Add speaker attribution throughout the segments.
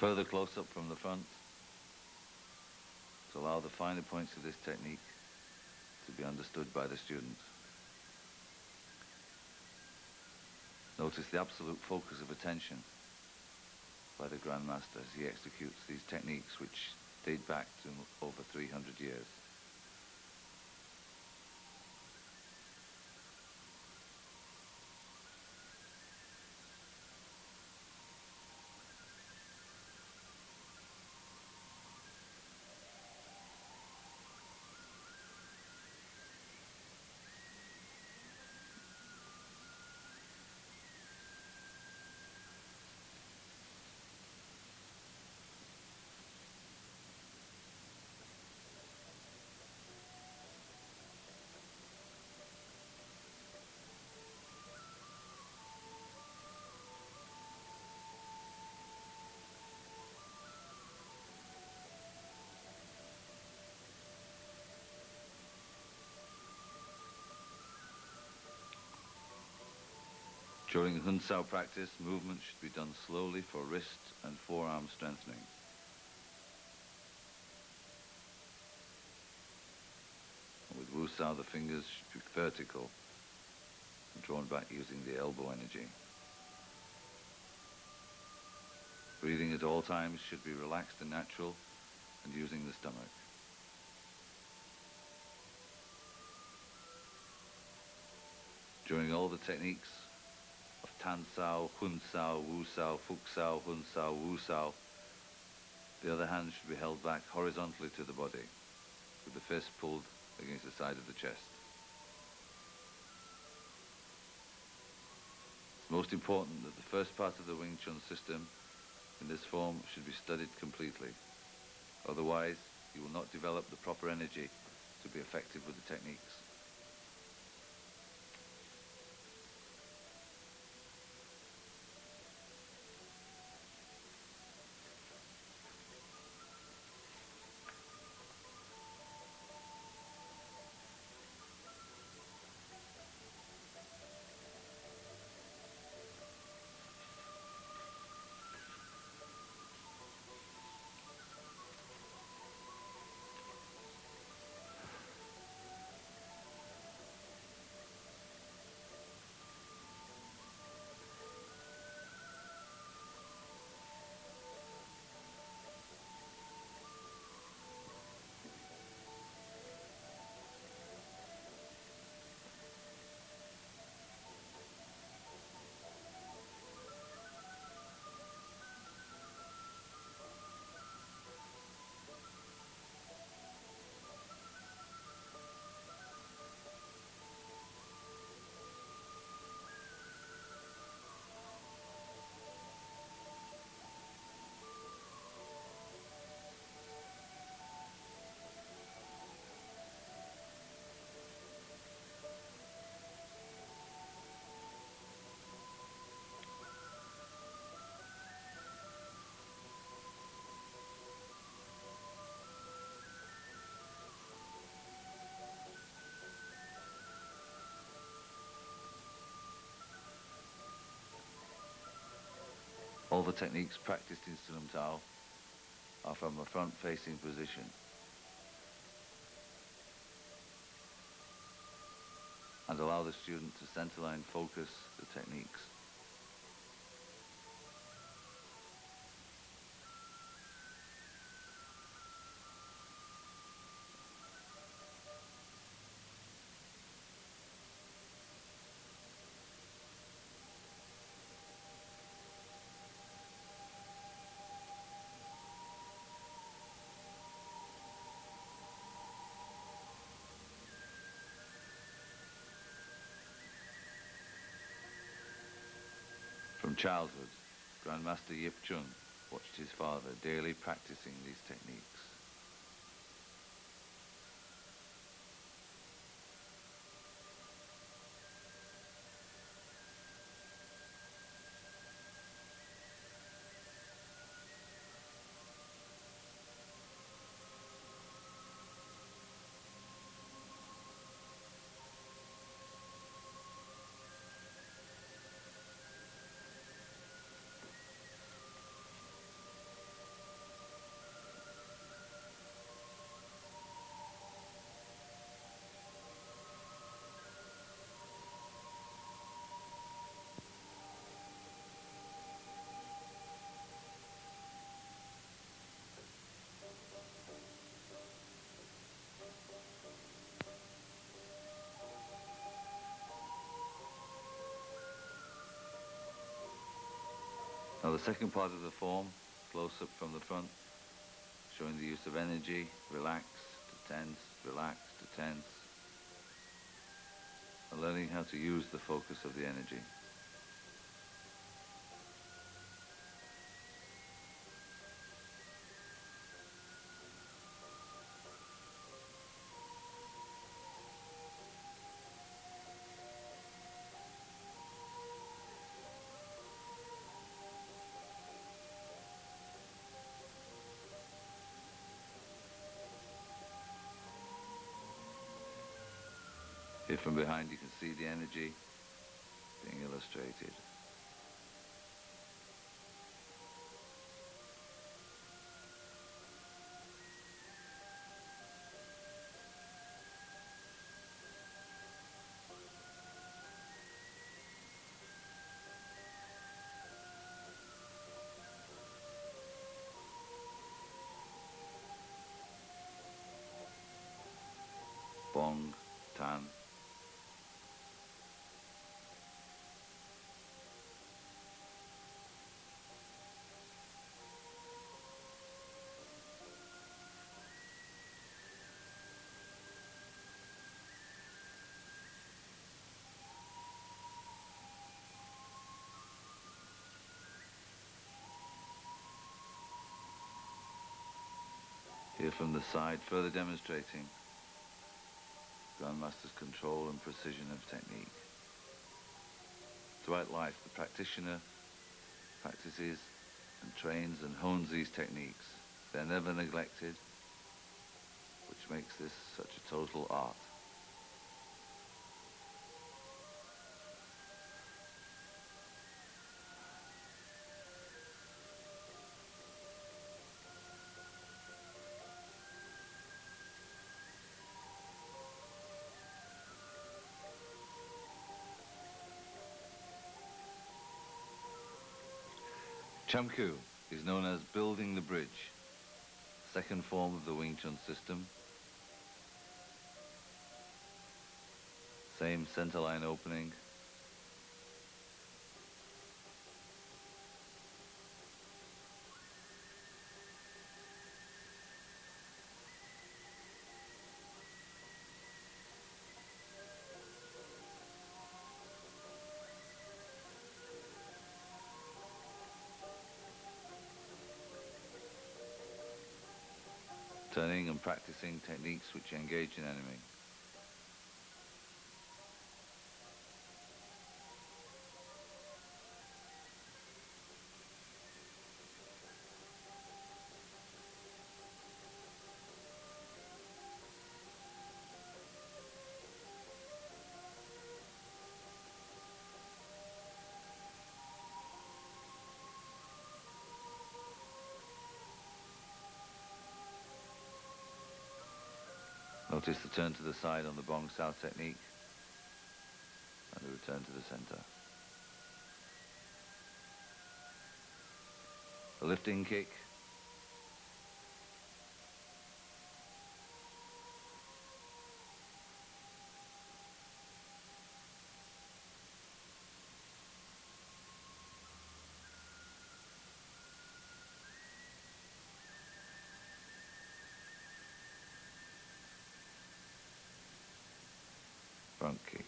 Speaker 1: Further close-up from the front to allow the finer points of this technique to be understood by the student. Notice the absolute focus of attention by the Grandmaster as he executes these techniques which date back to over 300 years. During Hun Sao practice, movement should be done slowly for wrist and forearm strengthening. With Wu Sao, the fingers should be vertical and drawn back using the elbow energy. Breathing at all times should be relaxed and natural and using the stomach. During all the techniques of Tan Sao, Hun Sao, Wu Sao, Fuk Sao, Hun Sao, Wu Sao, the other hand should be held back horizontally to the body, with the fist pulled against the side of the chest. It's most important that the first part of the Wing Chun system in this form should be studied completely. Otherwise, you will not develop the proper energy to be effective with the techniques. All the techniques practiced in Silam Tao are from a front-facing position. And allow the student to centerline focus the techniques. From childhood, Grandmaster Yip Chun watched his father daily practicing these techniques. the second part of the form, close up from the front, showing the use of energy, relax to tense, relax to tense, and learning how to use the focus of the energy. Here from behind you can see the energy being illustrated. Bong, Tan. Here from the side, further demonstrating Grandmaster's control and precision of technique. Throughout life, the practitioner practices and trains and hones these techniques. They're never neglected, which makes this such a total art. Chamku is known as building the bridge, second form of the Wing Chun system. Same centerline opening. Turning and practicing techniques which engage an enemy. Notice the turn to the side on the Bong Sao technique and the return to the center. The lifting kick. Front kick.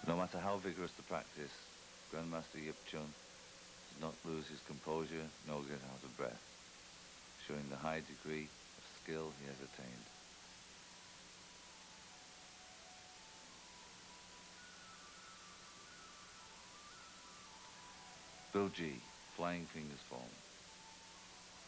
Speaker 1: No matter how vigorous the practice, Grandmaster Yip Chun not lose his composure nor get out of breath, showing the high degree of skill he has attained. Bilji, flying fingers form,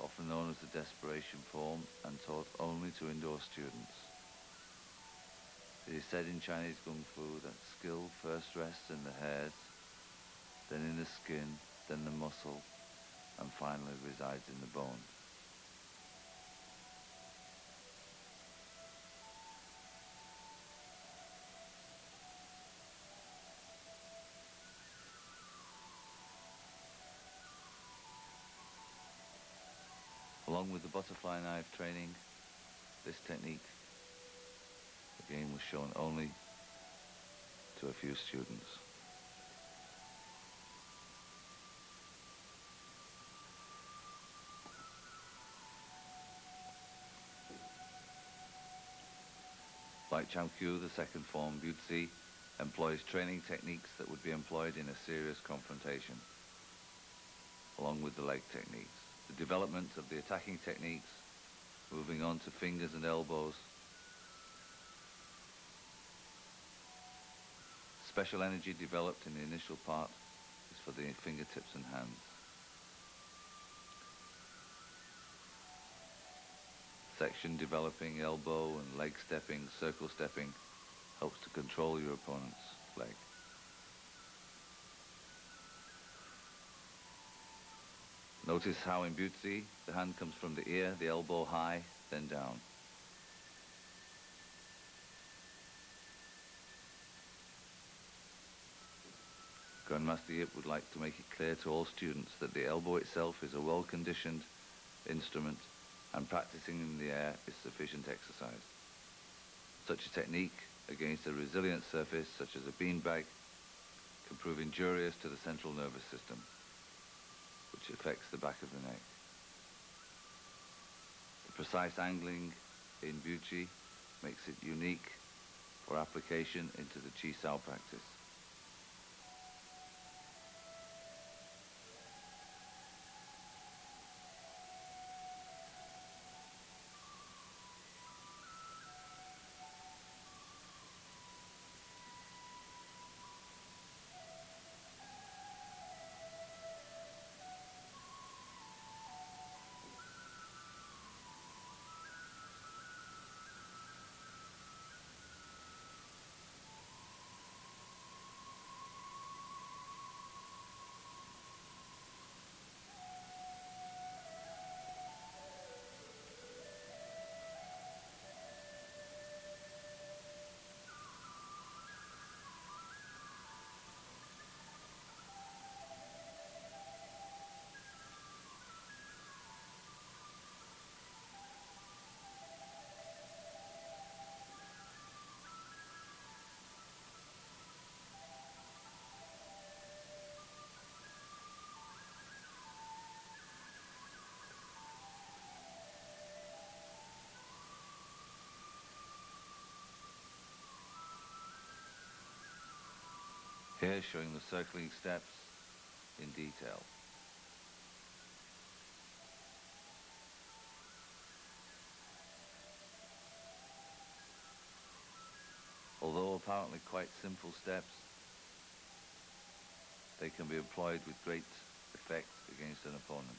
Speaker 1: often known as the desperation form and taught only to indoor students. It is said in Chinese Kung Fu that skill first rests in the hairs, then in the skin, then the muscle, and finally resides in the bone. Along with the butterfly knife training, this technique again was shown only to a few students. Like Chamkyu, the second form, Butzi, employs training techniques that would be employed in a serious confrontation, along with the leg techniques. The development of the attacking techniques, moving on to fingers and elbows. Special energy developed in the initial part is for the fingertips and hands. Section developing elbow and leg stepping, circle stepping, helps to control your opponent's leg. Notice how in Butzi, the hand comes from the ear, the elbow high, then down. Grandmaster Yip would like to make it clear to all students that the elbow itself is a well-conditioned instrument and practicing in the air is sufficient exercise. Such a technique against a resilient surface such as a beanbag can prove injurious to the central nervous system, which affects the back of the neck. The precise angling in Buchi makes it unique for application into the Chi Sao practice. Here showing the circling steps in detail. Although apparently quite simple steps, they can be employed with great effect against an opponent.